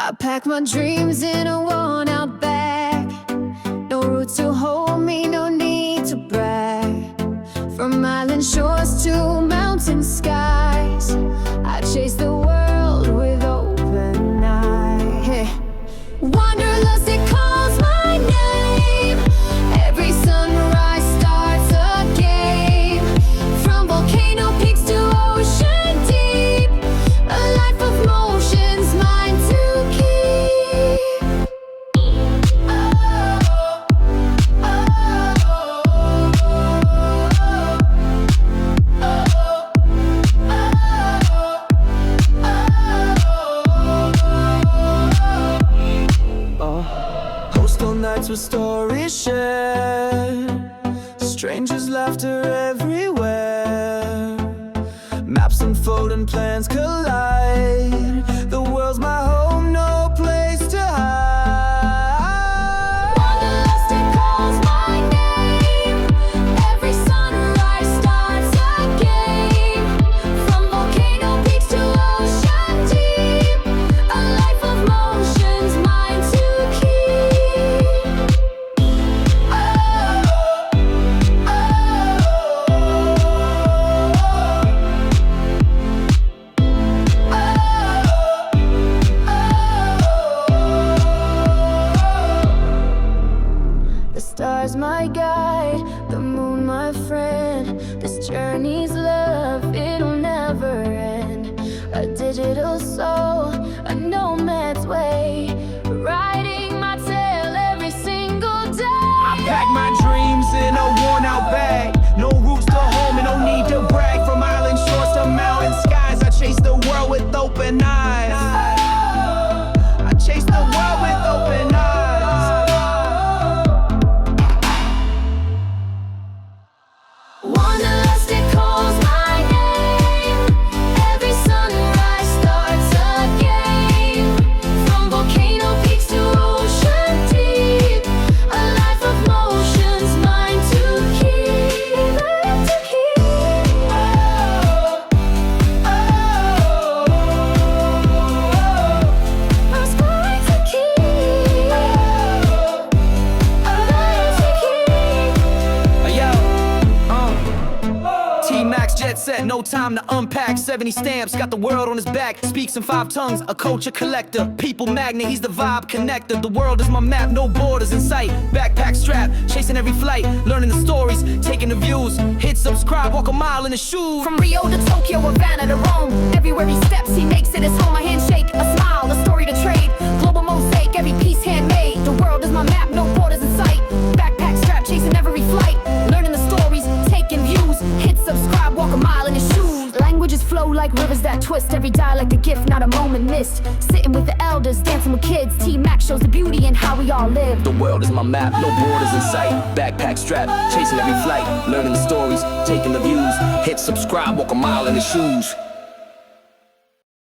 I pack my dreams in a worn-out bag. No roots to hold me, no need to brag. From island shores to mountain skies, I chase the world with open eyes. Hey. Wanderlust, it calls my name. Every sunrise starts a game. From volcano peaks to ocean deep, a life of motions, mine to keep. Postal nights with stories shared, strangers' laughter everywhere. Maps unfold and plans collide. The world's my home, no place to hide. Wanderlust, it calls my name. Every sunrise starts a game. From volcano peaks to ocean deep, a life of motions, mine to keep. The stars my guide, the moon my friend. This journey's love, it'll never end. A digital soul, a nomad's way, riding my tail every single day. I pack my dreams in a worn-out bag. No roots to home and no need to brag. From island shores to mountain skies, I chase the world with open eyes. I chase the world with open eyes. Wanderlust, it calls my name. Every sunrise starts a game. From volcano peaks to ocean deep, a life of motions, mine to keep. Mine to keep. Ours mine to keep. Mine to keep. Yo, TMax jet set, no time to unpack. 70 stamps, got the world on his back. Speaks in 5 tongues, a culture collector. People magnet, he's the vibe connector. The world is my map, no borders in sight. Backpack strap, chasing every flight. Learning the stories, taking the views. Hit subscribe, walk a mile in his shoes. From Rio to Tokyo, Havana to Rome, everywhere he steps, he makes it his home. A handshake, a smile, a story to trade. Global mosaic, every piece handmade. The world is my map, no borders in sight. Backpack strap, chasing every flight. Learning the stories, taking views. Hit subscribe, walk a mile in his shoes. Languages flow like rivers that twist. Every dialect a gift, not a moment missed. Sitting with the elders, dancing with kids. TMax shows the beauty in how we all live. The world is my map, no borders in sight. Backpack strap, chasing every flight. Learning the stories, taking the views. Hit subscribe, walk a mile in his shoes.